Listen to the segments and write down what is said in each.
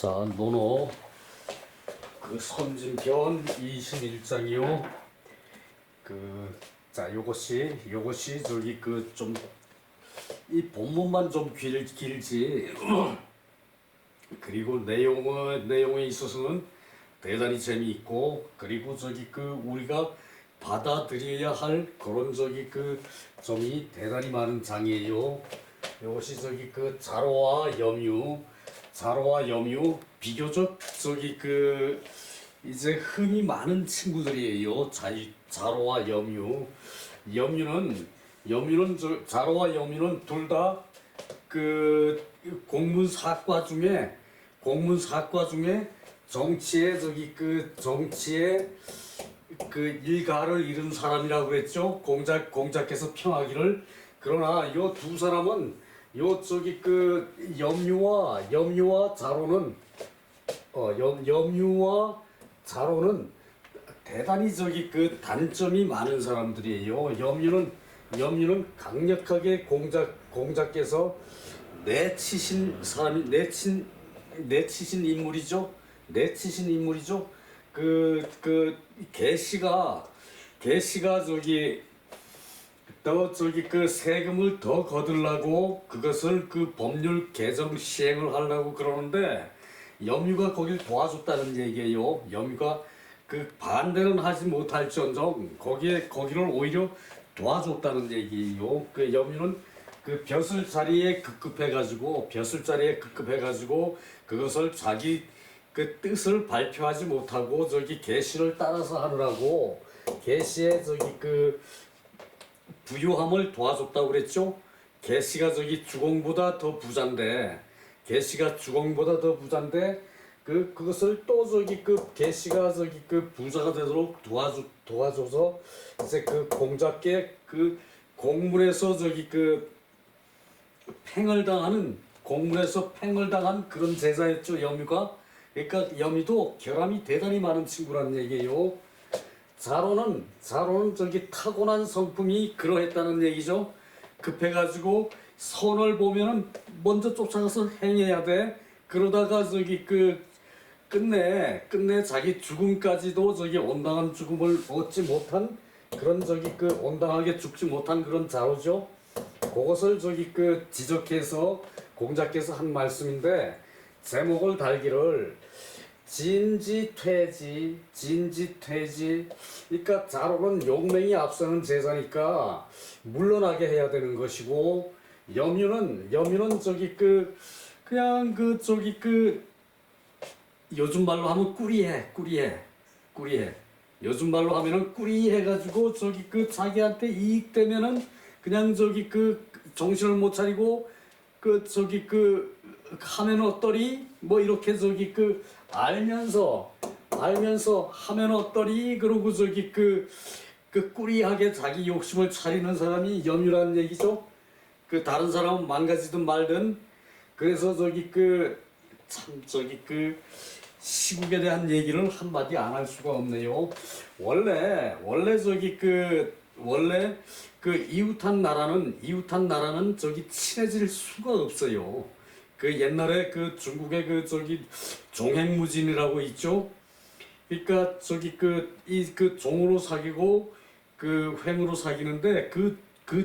자, 논어 선진편 21장이요. 자, 요것이 저기 좀 이 본문만 좀 길지. 그리고 내용에 있어서는 대단히 재미있고, 그리고 저기 우리가 받아들여야 할 그런 저기 점이 대단히 많은 장이에요. 요것이 저기 자로와 염유 비교적 저기 이제 흠이 많은 친구들이에요. 자로와 염유는 자로와 염유는 둘 다 공문사과 중에 정치에 정치에 일가를 이룬 사람이라고 했죠. 공작께서 평하기를. 그러나 요 두 사람은 요 저기 염유와 자로는 대단히 저기 단점이 많은 사람들이에요. 염유는 강력하게 공작께서 내치신 인물이죠. 개씨가 세금을 더 거두려고 그것을 법률 개정 시행을 하려고 그러는데, 염유가 거길 도와줬다는 얘기예요. 염유가 반대는 하지 못할지언정 거기를 오히려 도와줬다는 얘기예요. 염유는 벼슬 자리에 급급해가지고 그것을 자기 뜻을 발표하지 못하고 개씨를 따라서 하느라고 개씨의 부유함을 도와줬다고 그랬죠. 개씨가 주공보다 더 부잔데, 그것을 또 개씨가 부자가 되도록 도와줘서 이제 공작계 공문에서 공문에서 팽을 당한 그런 제자였죠, 염유가. 그러니까 염유도 결함이 대단히 많은 친구라는 얘기예요. 자로는 타고난 성품이 그러했다는 얘기죠. 급해가지고 선을 보면은 먼저 쫓아가서 행해야 돼. 그러다가 끝내 자기 죽음까지도 온당한 죽음을 얻지 못한 그런 온당하게 죽지 못한 그런 자로죠. 그것을 지적해서 공작께서 한 말씀인데, 제목을 달기를 진지퇴지. 그러니까 자로는 용맹이 앞서는 제자니까 물러나게 해야 되는 것이고, 염유는 그냥 요즘 말로 하면 꾸리해. 요즘 말로 하면은 꾸리해가지고 자기한테 이익 되면은 그냥 정신을 못 차리고 하면 어떠리 뭐 이렇게 알면서 하면 어떠리 그러고 꾸리하게 자기 욕심을 차리는 사람이 염유라는 얘기죠. 다른 사람은 망가지든 말든. 그래서 시국에 대한 얘기를 한마디 안 할 수가 없네요. 원래 이웃한 나라는 친해질 수가 없어요. 옛날에 중국의 종행무진이라고 있죠. 그러니까 종으로 사귀고 횡으로 사귀는데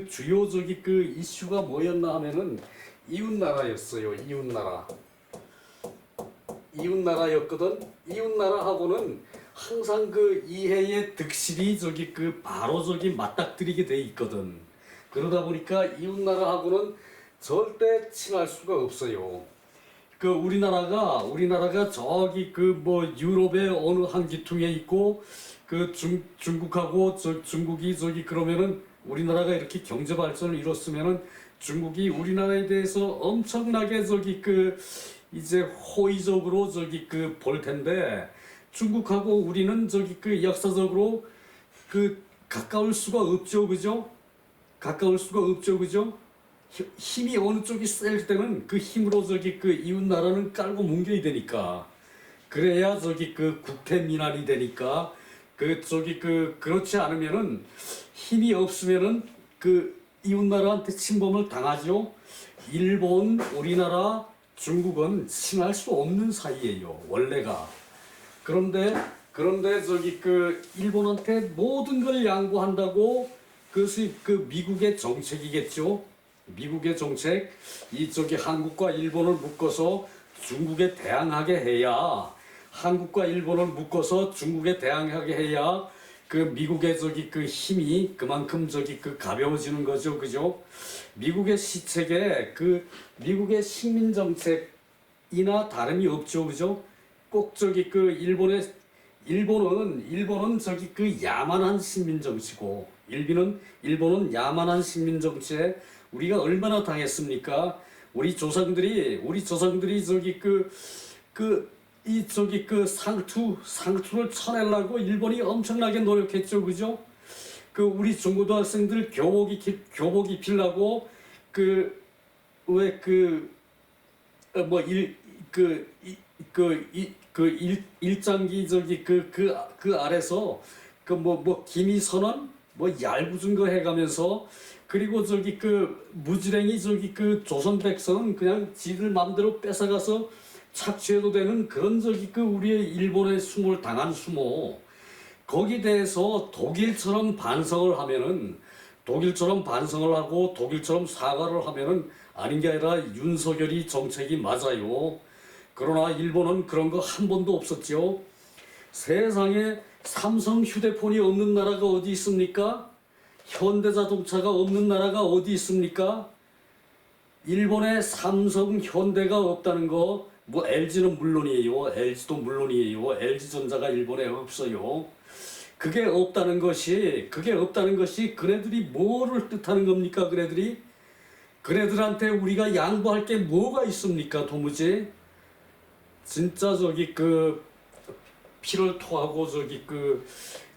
주요 이슈가 뭐였나 하면은 이웃나라였어요. 이웃나라였거든. 이웃나라하고는 항상 이해의 득실이 바로 맞닥뜨리게 돼 있거든. 그러다 보니까 이웃나라하고는 절대 친할 수가 없어요. 우리나라가 유럽의 어느 한 기퉁에 있고 중국하고 중국이 그러면은 우리나라가 이렇게 경제 발전을 이뤘으면은 중국이 우리나라에 대해서 엄청나게 이제 호의적으로 볼 텐데, 중국하고 우리는 역사적으로 가까울 수가 없죠, 그죠? 힘이 어느 쪽이 셀 때는 힘으로 이웃 나라는 깔고 뭉개야 되니까, 그래야 국태민안이 되니까. 그렇지 않으면은 힘이 없으면은 이웃 나라한테 침범을 당하죠. 일본, 우리나라, 중국은 친할 수 없는 사이예요. 원래가. 그런데 저기 그 일본한테 모든 걸 양보한다고 그것이 그 미국의 정책이겠죠. 미국의 정책. 이쪽이 한국과 일본을 묶어서 중국에 대항하게 해야 한국과 일본을 묶어서 중국에 대항하게 해야 그 미국의 저기 그 힘이 그만큼 저기 그 가벼워지는 거죠. 그죠? 미국의 시책에 그 미국의 식민 정책이나 다름이 없죠. 그죠? 꼭 저기 그 일본은 저기 그 야만한 식민 정치고 일본은 야만한 식민 정치에 우리가 얼마나 당했습니까? 우리 조상들이 저기 이 저기 그 상투를 쳐내려고 일본이 엄청나게 노력했죠. 그죠? 그 우리 중고등학생들 교복 입히려고 그 왜 그 뭐 일장기 저기 그 아래서 그 뭐 기미선언 뭐 얄궂은 거 해가면서 그리고 저기 그 무지랭이 저기 그 조선 백성은 그냥 지들 맘대로 뺏어가서 착취해도 되는 그런 저기 그 우리의 일본의 수모를 당한 수모 거기에 대해서 독일처럼 반성을 하고 독일처럼 사과를 하면은 아닌 게 아니라 윤석열이 정책이 맞아요. 그러나 일본은 그런 거 한 번도 없었죠. 세상에 삼성 휴대폰이 없는 나라가 어디 있습니까? 현대자동차가 없는 나라가 어디 있습니까? 일본에 삼성, 현대가 없다는 거, 뭐 LG는 물론이에요. LG도 물론이에요. LG전자가 일본에 없어요. 그게 없다는 것이 그네들이 뭐를 뜻하는 겁니까? 그네들한테 우리가 양보할 게 뭐가 있습니까? 도무지 진짜 저기 그 피를 토하고 저기 그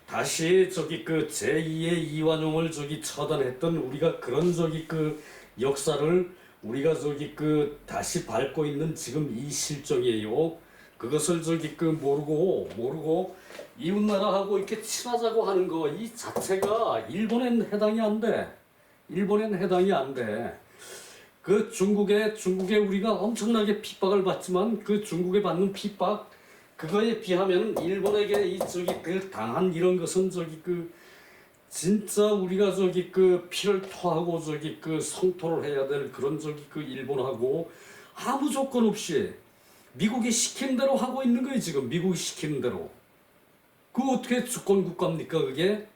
다시 저기 그 제2의 이완용을 저기 처단했던 우리가 그런 저기 그 역사를 우리가 저기 그 다시 밟고 있는 지금 이 실정이에요. 그것을 저기 그 모르고 이웃나라하고 이렇게 친하자고 하는 거 이 자체가 일본엔 해당이 안 돼. 그 중국에 우리가 엄청나게 핍박을 받지만 그 중국에 받는 핍박 그거에 비하면 일본에게 이 저기 그 당한 이런 것은 저기 그 진짜 우리가 저기 그 피를 토하고 저기 그 성토를 해야 될 그런 저기 그 일본하고 아무 조건 없이 미국이 시키는 대로 하고 있는 거예요. 지금 미국이 시키는 대로. 그 어떻게 주권 국가입니까 그게?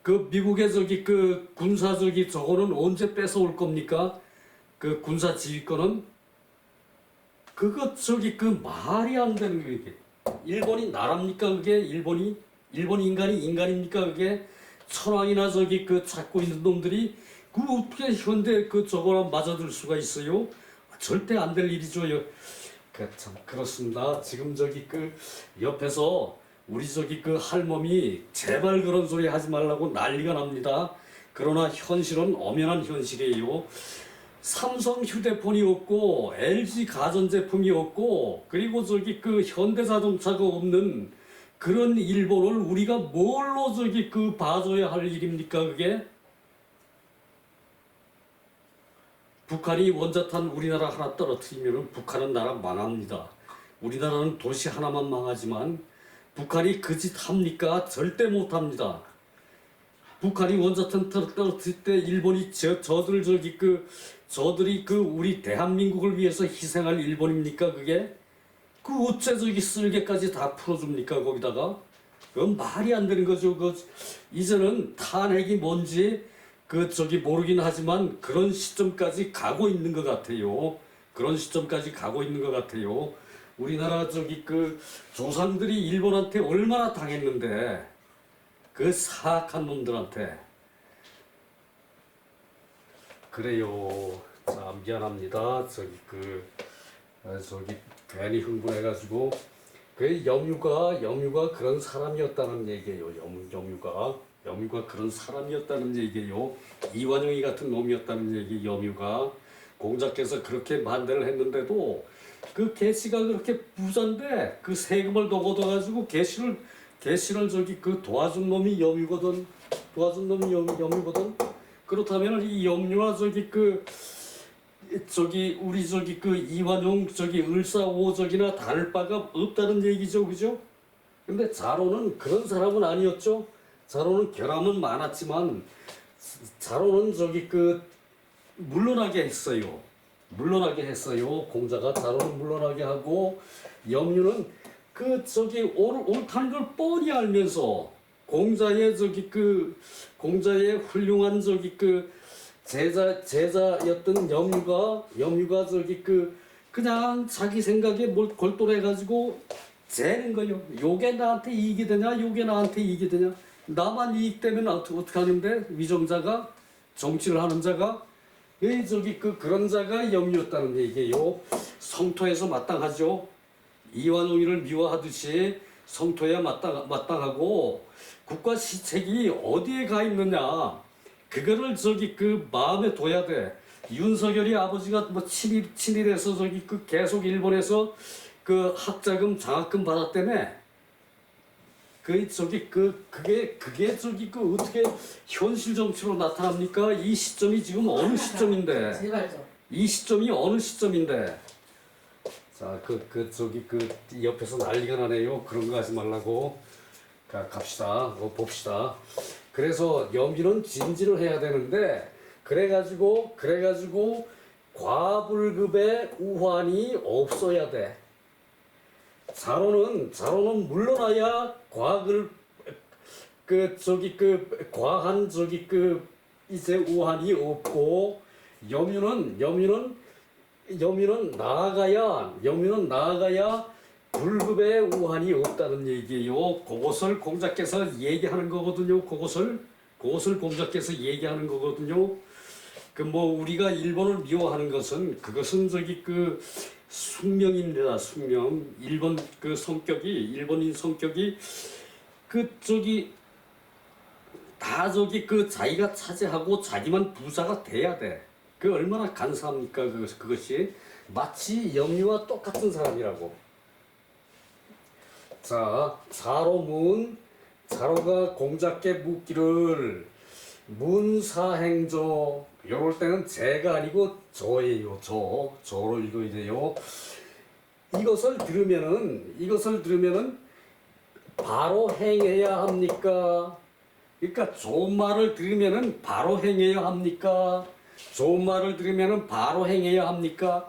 그 미국의 저기 그 군사 저기 저거는 언제 뺏어올 겁니까? 그 군사 지휘권은 그거 저기 그 말이 안 되는 거 이게. 일본이 나라입니까 그게? 일본이 인간입니까 그게? 천황이나 저기 그 찾고 있는 놈들이 그 어떻게 현대 그 저거랑 맞아들 수가 있어요? 절대 안 될 일이죠. 참 그렇습니다. 지금 저기 그 옆에서 우리 저기 그 할멈이 제발 그런 소리 하지 말라고 난리가 납니다. 그러나 현실은 엄연한 현실이에요. 삼성 휴대폰이 없고 LG 가전제품이 없고 그리고 저기 그 현대자동차가 없는 그런 일본을 우리가 뭘로 저기 그 봐줘야 할 일입니까 그게? 북한이 원자탄 우리나라 하나 떨어뜨리면 북한은 나라 망합니다. 우리나라는 도시 하나만 망하지만 북한이 그 짓 합니까? 절대 못합니다. 북한이 원자탄 떨어뜨릴 때 일본이 저들이 그 우리 대한민국을 위해서 희생할 일본입니까 그게? 그 어째 저기 쓸개까지 다 풀어줍니까 거기다가? 그건 말이 안 되는 거죠. 이제는 탄핵이 뭔지 그 저기 모르긴 하지만 그런 시점까지 가고 있는 것 같아요. 우리나라 저기 그 조상들이 일본한테 얼마나 당했는데 그 사악한 놈들한테. 그래요. 자 미안합니다. 저기 괜히 흥분해가지고 그 염유가 그런 사람이었다는 얘기예요. 염유가 그런 사람이었다는 얘기예요. 이완용이 같은 놈이었다는 얘기. 염유가 공작께서 그렇게 반대를 했는데도 그 개씨가 그렇게 부자인데 그 세금을 더 걷어가지고 개씨를 저기 그 도와준 놈이 염유거든. 염유거든. 그렇다면 이 염유와 저기 저기 우리 저기 그 이완용 저기 을사오적이나 다를 바가 없다는 얘기죠, 그죠? 근데 자로는 그런 사람은 아니었죠. 자로는 결함은 많았지만 자로는 저기 그 물러나게 했어요. 물러나게 했어요. 공자가 자로는 물러나게 하고 염류는 그 저기 옳다는 걸 뻔히 알면서 공자의 저기 그 공자의 훌륭한 저기 그 제자였던 염류가 저기 그 그냥 자기 생각에 뭘 골똘해 가지고 재는 거요. 요게 나한테 이익이 되냐, 요게 나한테 이익이 되냐. 나만 이익되면 어떻게 하는데 위정자가 정치를 하는 자가 이 저기 그런 자가 염류였다는 얘기예요. 성토에서 마땅하죠. 이완용이를 미워하듯이 성토에 마땅하고 국가 시책이 어디에 가 있느냐. 그거를 저기 그 마음에 둬야 돼. 윤석열이 아버지가 뭐 친일해서 저기 그 계속 일본에서 그 학자금 장학금 받았다며. 그게 저기 그 어떻게 현실 정치로 나타납니까? 이 시점이 지금 어느 시점인데? 제발죠. 이 시점이 어느 시점인데? 자, 저기 옆에서 난리가 나네요. 그런 거 하지 말라고. 갑시다. 봅시다. 그래서 염기는 진지를 해야 되는데, 그래가지고 과불급의 우환이 없어야 돼. 자로는 물러나야 과한 이제 우환이 없고, 염유는 나아가야 불급의 우환이 없다는 얘기예요. 그것을 공자께서 얘기하는 거거든요. 그것을 공자께서 얘기하는 거거든요. 우리가 일본을 미워하는 것은 그것은 숙명입니다. 숙명. 일본인 성격이 다 자기가 차지하고 자기만 부자가 돼야 돼. 얼마나 간사합니까? 그것이 마치 염류와 똑같은 사람이라고. 자, 자로가 공자께 묻기를 문사행조. 요럴 때는 제가 아니고 저예요. 저로 읽어야 돼요. 이것을 들으면은 바로 행해야 합니까? 그러니까 좋은 말을 들으면은 바로 행해야 합니까? 좋은 말을 들으면은 바로 행해야 합니까?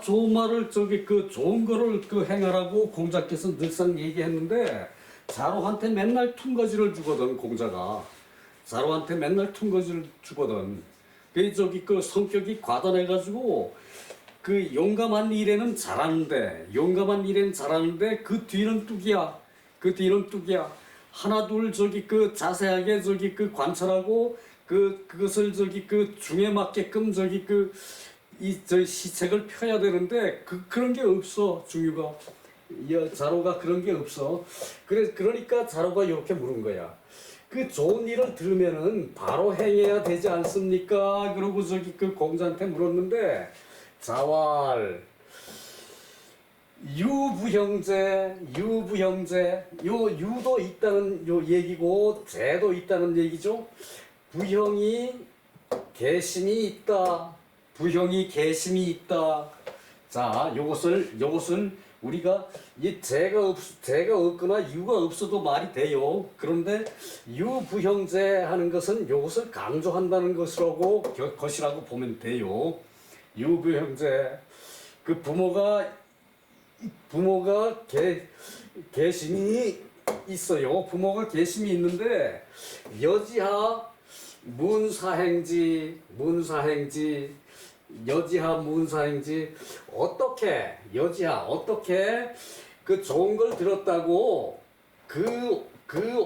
좋은 말을 좋은 거를 행하라고 공자께서 늘상 얘기했는데 자로한테 맨날 퉁거지를 주거든. 공자가 자로한테 맨날 퉁거지를 주거든. 성격이 과단해가지고 용감한 일에는 잘하는데 그 뒤는 뚝이야. 하나 둘 자세하게 관찰하고 그것을 중에 맞게끔 시책을 펴야 되는데 그런 게 없어. 중유가 자로가 그런 게 없어. 그러니까 자로가 이렇게 물은 거야. 좋은 일을 들으면은 바로 행해야 되지 않습니까? 그러고 공자한테 물었는데 자왈 유부형제 유도 있다는 얘기고 제도 있다는 얘기죠. 부형이 개심이 있다. 자, 요것을 우리가 제가 없거나 유가 없어도 말이 돼요. 그런데 유부형제 하는 것은 요것을 강조한다는 것이라고 보면 돼요. 유부형제. 부모가 계심이 있어요. 부모가 계심이 있는데 여지하 문사행지 어떻게 좋은 걸 들었다고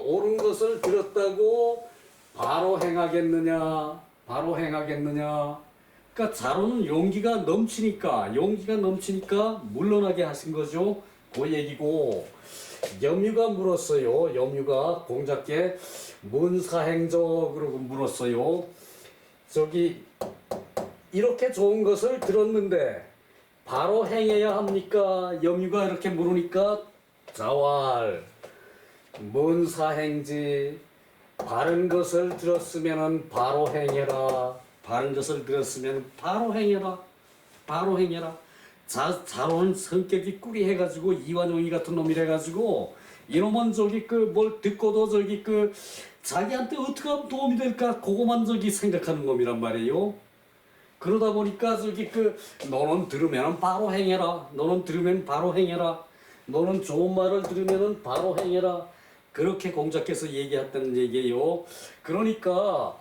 옳은 것을 들었다고 바로 행하겠느냐. 그러니까 자로는 용기가 넘치니까 물러나게 하신 거죠. 그 얘기고. 염유가 물었어요. 염유가 공자께 문사행조 그러고 물었어요. 이렇게 좋은 것을 들었는데 바로 행해야 합니까? 염유가 이렇게 물으니까 자왈 문사행지. 바른 것을 들었으면 바로 행해라. 바로 행해라. 자로는 성격이 꾸리해가지고 이완용이 같은 놈이래가지고 이놈은 저기 그 뭘 듣고도 저기 그 자기한테 어떻게 하면 도움이 될까 그거만 저기 생각하는 놈이란 말이에요. 그러다 보니까 저기 그 너는 들으면 바로 행해라. 너는 들으면 바로 행해라. 너는 좋은 말을 들으면 바로 행해라. 그렇게 공자께서 얘기했다는 얘기예요. 그러니까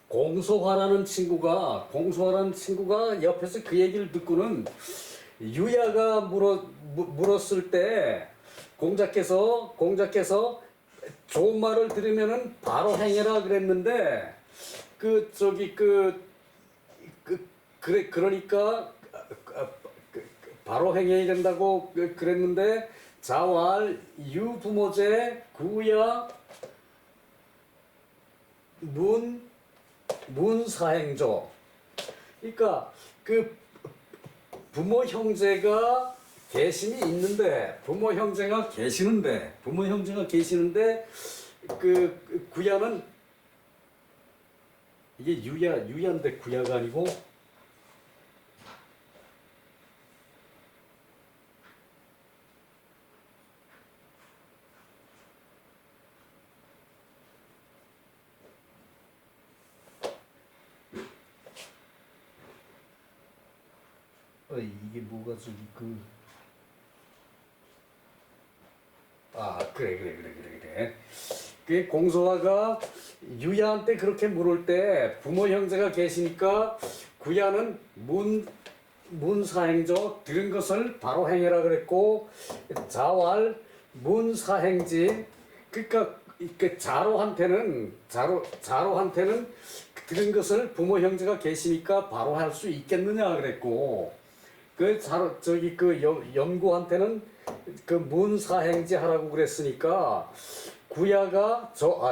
공소화라는 친구가 옆에서 그 얘기를 듣고는 유야가 물었을 때 공자께서 좋은 말을 들으면은 바로 행해라 그랬는데 그러니까 바로 행해야 된다고 그랬는데 자왈 유부모제 구야 문사행조. 그러니까 그 부모 형제가 부모 형제가 계시는데 그 구야는 이게 유야인데 구야가 아니고 이게 뭐가 저기 그래. 그 공소화가 유야한테 그렇게 물을 때 부모 형제가 계시니까 구야는 문사행조 들은 것을 바로 행해라 그랬고 자왈 문사행지 그러니까 그 자로한테는 들은 것을 부모 형제가 계시니까 바로 할 수 있겠느냐 그랬고 그 연구한테는 그 문사행지 하라고 그랬으니까 구야가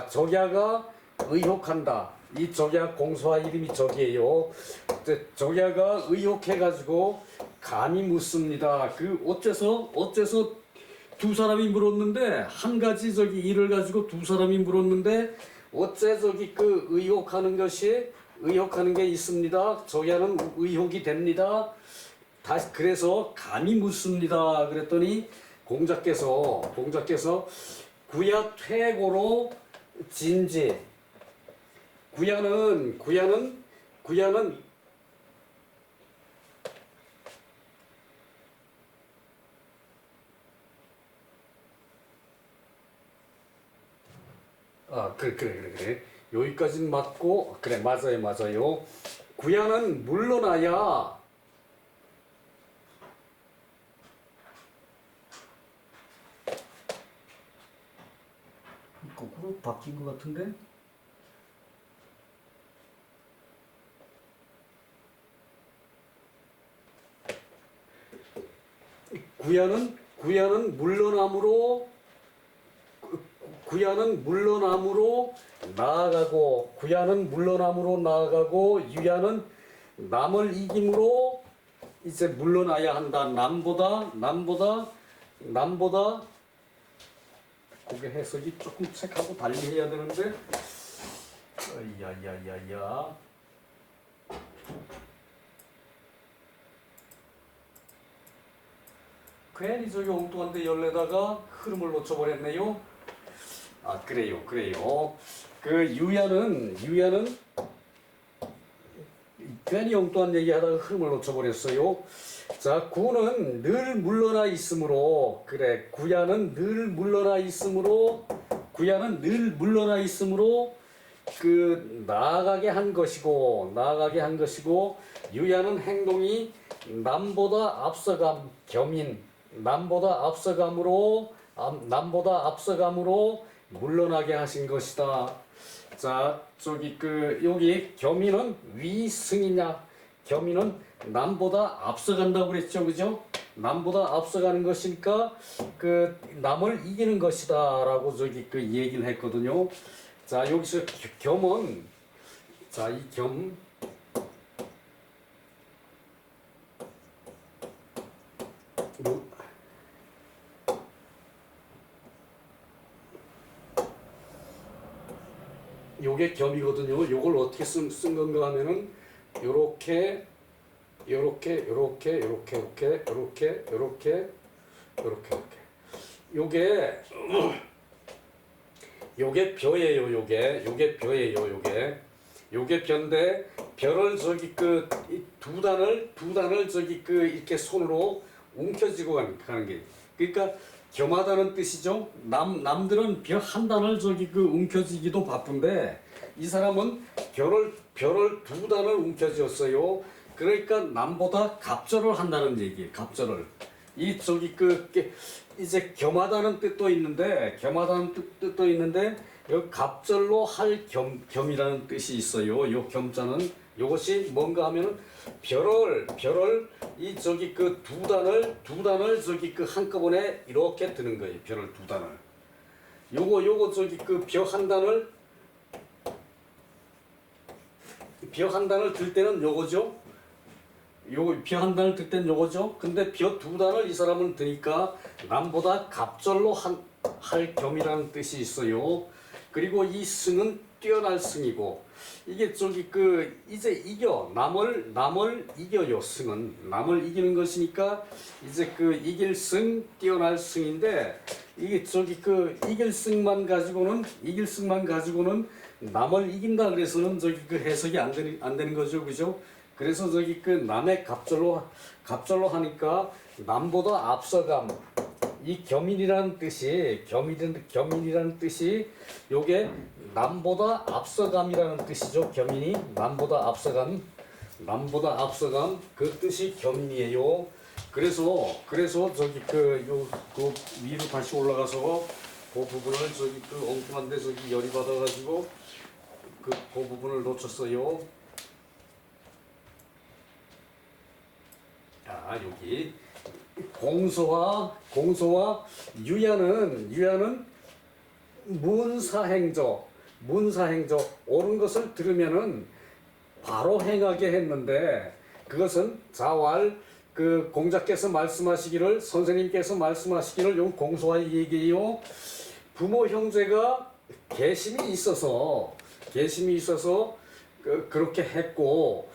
적야가 의혹한다. 이 적야 공소화 이름이 적이에요. 적야가 의혹해가지고 감히 묻습니다. 그 어째서 두 사람이 물었는데 한 가지 저기 일을 가지고 두 사람이 물었는데 어째 저기 그 의혹하는 게 있습니다. 적야는 의혹이 됩니다. 다시 그래서 감히 묻습니다. 그랬더니 공자께서 구야 퇴고로 진지 구야는 그래. 여기까지는 맞고 그래 맞아요. 구야는 물러나야 거꾸로 바뀐 것 같은데? 구야는 물러남으로 나아가고 유야는 남을 이김으로 이제 물러나야 한다. 남보다 그게 해석이 조금 책하고 달리 해야 되는데 야야야야 괜히 저기 엉뚱한 데 열려다가 흐름을 놓쳐버렸네요. 그래요. 그 유야는 괜히 엉뚱한 얘기하다가 흐름을 놓쳐버렸어요. 자, 구는 늘 물러나 있으므로 구야는 늘 물러나 있으므로 그 나아가게 한 것이고 유야는 행동이 남보다 앞서감으로 물러나게 하신 것이다. 자, 여기 겸인은 위승이냐? 겸인은 남보다 앞서간다고 그랬죠, 그죠? 남보다 앞서가는 것이니까 그 남을 이기는 것이다라고 얘기를 했거든요. 자, 여기서 겸은 이 겸 요게 겸이거든요. 요걸 어떻게 쓴 건가 하면은 요렇게 요렇게 요렇게 요렇게 요렇게 요렇게 요렇게 요렇게 요게 요게 벼예요. 요게 벼예요. 요게 벼인데 벼를 저기 그 두 단을 저기 그 이렇게 손으로 움켜쥐고 가는 게 그러니까 겸하다는 뜻이죠. 남들은 벼 한 단을 저기 그 움켜쥐기도 바쁜데 이 사람은 벼를 두 단을 움켜쥐었어요. 그러니까 남보다 갑절을 한다는 얘기예요. 갑절을 이 저기 그 이제 겸하다는 뜻도 있는데 뜻도 있는데 요 갑절로 할 겸이라는 뜻이 있어요. 요 겸자는 요것이 뭔가 하면은 별을 이 저기 그 두 단을 저기 그 한꺼번에 이렇게 드는 거예요. 별을 두 단을. 요거 저기 그 벼 한 단을 들 때는 요거죠. 요 벼 한 단을 들 때는 요거죠. 근데 벼 두 단을 이 사람은 드니까 남보다 갑절로 할 겸이라는 뜻이 있어요. 그리고 이 승은 뛰어날 승이고 이게 저기 그 이제 이겨 남을 이겨요. 승은 남을 이기는 것이니까 이제 그 이길 승 뛰어날 승인데 이게 저기 그 이길 승만 가지고는 남을 이긴다 그래서는 저기 그 해석이 안 되는 거죠. 그죠? 그래서 저기 그 남의 갑절로 하니까 남보다 앞서감 이 겸인이라는 뜻이 요게 남보다 앞서감이라는 뜻이죠. 겸인이 남보다 앞서감 그 뜻이 겸인이에요. 그래서 저기 그 위로 다시 올라가서 그 부분을 저기 그 엉뚱한데 저기 열이 받아가지고 그 부분을 놓쳤어요. 자 여기 공소와 유야는 문사행조 옳은 것을 들으면은 바로 행하게 했는데 그것은 자왈 그 공자께서 말씀하시기를 선생님께서 말씀하시기를 요 공소와의 얘기예요. 부모 형제가 계심이 있어서 그렇게 했고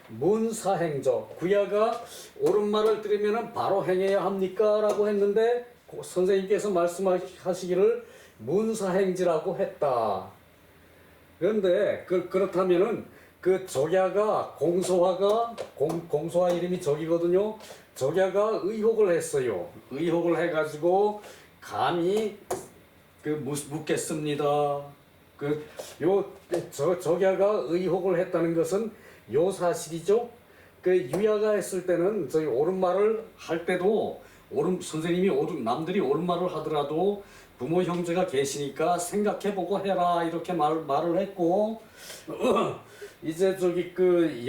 문사행조 구야가 옳은 말을 들으면 바로 행해야 합니까? 라고 했는데 선생님께서 말씀하시기를 문사행지라고 했다. 그런데 그렇다면은 그 적야가 공소화 이름이 적이거든요. 적야가 의혹을 했어요. 의혹을 해가지고 감히 그 묻겠습니다. 적야가 의혹을 했다는 것은 요 사실이죠. 그 유야가 했을 때는 저희 옳은 말을 할 때도 남들이 옳은 말을 하더라도 부모 형제가 계시니까 생각해보고 해라 이렇게 말을 했고 이제 저기 그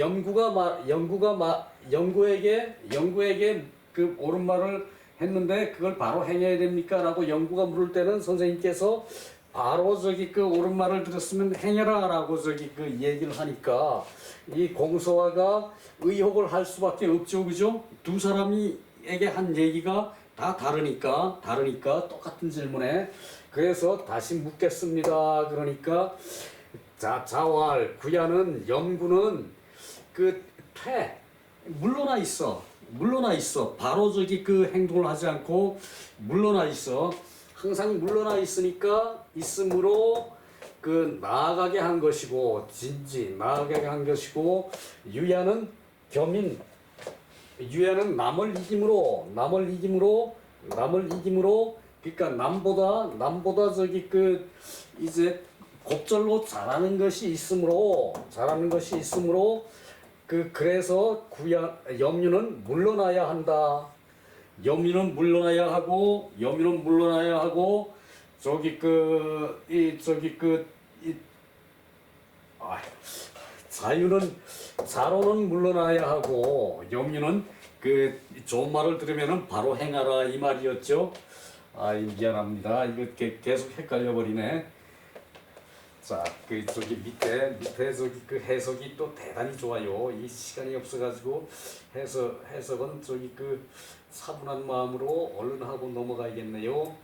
영구에게 그 옳은 말을 했는데 그걸 바로 행해야 됩니까? 라고 영구가 물을 때는 선생님께서 바로 저기 그 옳은 말을 들었으면 행해라 라고 저기 그 얘기를 하니까 이 공소화가 의혹을 할 수밖에 없죠. 그죠? 두 사람이에게 한 얘기가 다 다르니까 똑같은 질문에 그래서 다시 묻겠습니다. 그러니까 자왈 구야는 영구는 그 물러나 있어 바로 저기 그 행동을 하지 않고 물러나 있어. 항상 물러나 있으므로 그 나아가게 한 것이고 나아가게 한 것이고 유야는 남을 이김으로 그러니까 남보다 저기 그 이제 곱절로 잘하는 것이 있으므로 그래서 염류는 물러나야 한다. 염류는 물러나야 하고 자로는 물러나야 하고 염류는 그 좋은 말을 들으면은 바로 행하라 이 말이었죠. 미안합니다. 이거 계속 헷갈려 버리네. 자, 그 저기 밑에 저기 그 해석이 또 대단히 좋아요. 이 시간이 없어가지고 해석은 저기 그 차분한 마음으로 얼른 하고 넘어가야겠네요.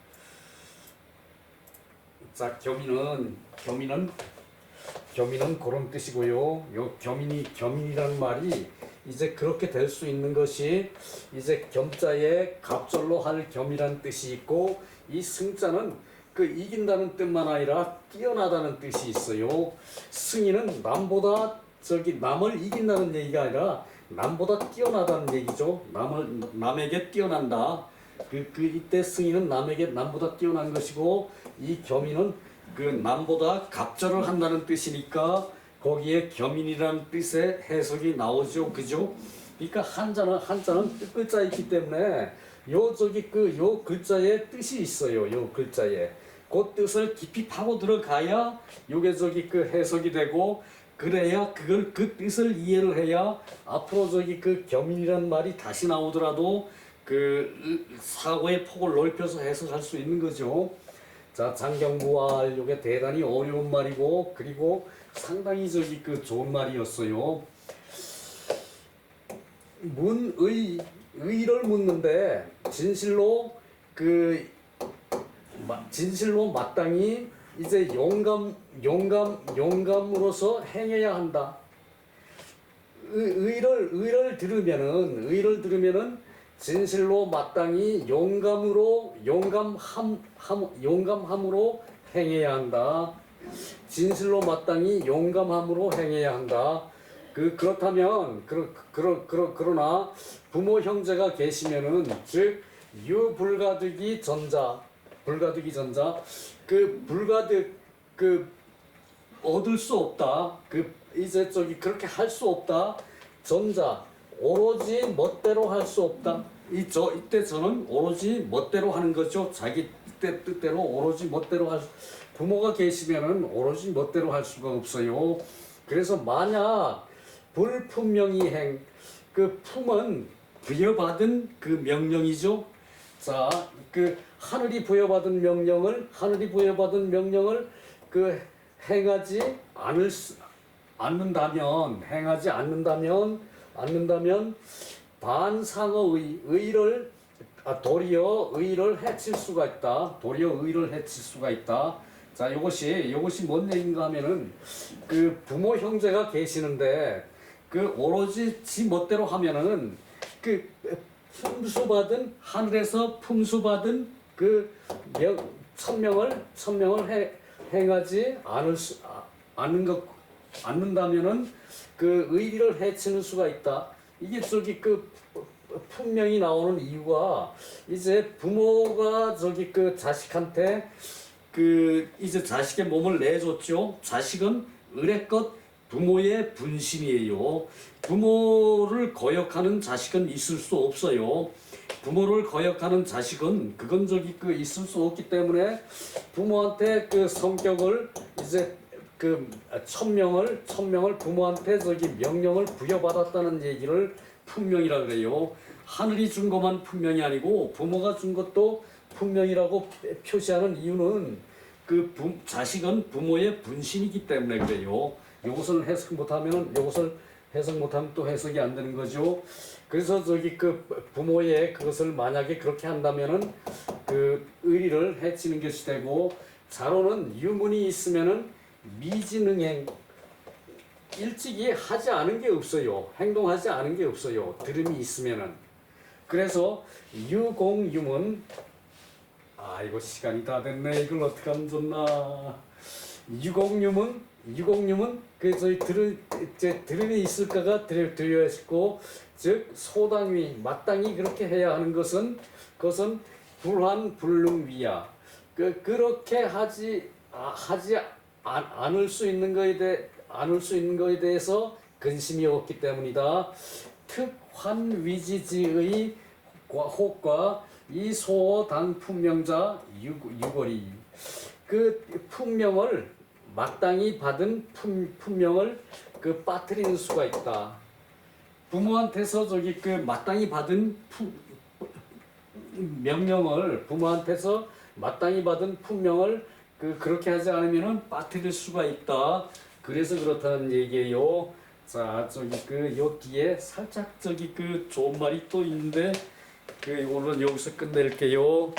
자, 겸이는 겸인은 그런 뜻이고요. 요 겸인이라는 말이 이제 그렇게 될 수 있는 것이 이제 겸자에 갑절로 할 겸이라는 뜻이 있고, 이 승자는 그 이긴다는 뜻만 아니라 뛰어나다는 뜻이 있어요. 승인은 남보다 남을 이긴다는 얘기가 아니라 남보다 뛰어나다는 얘기죠. 남에게 뛰어난다. 이때 승인은 남보다 뛰어난 것이고, 이 겸인은 그 남보다 갑절을 한다는 뜻이니까 거기에 겸인이라는 뜻의 해석이 나오죠. 그죠? 그러니까 한자는 뜻글자에 있기 때문에 요 글자에 뜻이 있어요. 요 글자에 그 뜻을 깊이 파고 들어가야 요게 해석이 되고, 그래야 그 뜻을 이해를 해야 앞으로 그 겸인이라는 말이 다시 나오더라도 그 사고의 폭을 넓혀서 해석할 수 있는 거죠. 자, 장경부활 요게 대단히 어려운 말이고, 그리고 상당히 좋은 말이었어요. 의를 묻는데 진실로 마땅히 이제 용감으로서 행해야 한다. 의를 들으면은 진실로 마땅히 용감함으로 행해야 한다. 진실로 마땅히 용감함으로 행해야 한다. 그렇다면 그러나 부모 형제가 계시면은, 즉 유불가득이 전자 얻을 수 없다. 그렇게 할 수 없다. 전자 오로지 멋대로 할 수 없다. 이때 저는 오로지 멋대로 하는 거죠. 자기 뜻대로 오로지 멋대로 부모가 계시면은 오로지 멋대로 할 수가 없어요. 그래서 만약 불품명이행, 품은 부여받은 명령이죠. 자, 하늘이 부여받은 명령을 행하지 않는다면 반상의 도리어 의를 해칠 수가 있다. 자, 요것이 뭔 얘기인가 하면은, 부모 형제가 계시는데 오로지 지 멋대로 하면은 하늘에서 품수받은 천명을 행하지 않는다면은 의리를 해치는 수가 있다. 이게 품명이 나오는 이유가, 이제 부모가 자식한테 이제 자식의 몸을 내줬죠. 자식은 의례껏 부모의 분신이에요. 부모를 거역하는 자식은 있을 수 없어요. 부모를 거역하는 자식은 그건 있을 수 없기 때문에 부모한테 성격을 이제 천명을 부모한테 명령을 부여받았다는 얘기를 품명이라 그래요. 하늘이 준 것만 품명이 아니고 부모가 준 것도 품명이라고 표시하는 이유는 자식은 부모의 분신이기 때문에 그래요. 요것을 해석 못하면 또 해석이 안 되는 거죠. 그래서 부모의 그것을 만약에 그렇게 한다면은 의리를 해치는 것이 되고, 자로는 유문이 있으면은 미지능행, 일찍이 하지 않은 게 없어요. 행동하지 않은 게 없어요. 들음이 있으면은. 그래서 유공유문, 이거 시간이 다 됐네. 이걸 어떻게 하면 좋나. 유공유문 들음이 있을까가 들여야 했고, 즉 소당위 마땅히 그렇게 해야 하는 그것은 불환불능위야. 그렇게 하지 않을 수 있는 거에 대해서 근심이 없기 때문이다. 특환위지지의 혹과 이 소당 품명자 유거리, 품명을 마땅히 받은 품명을 빠뜨리는 수가 있다. 부모한테서 마땅히 받은 부모한테서 마땅히 받은 품명을 그렇게 하지 않으면은 빠뜨릴 수가 있다. 그래서 그렇다는 얘기예요. 자, 요 뒤에 살짝 좋은 말이 또 있는데 오늘은 여기서 끝낼게요.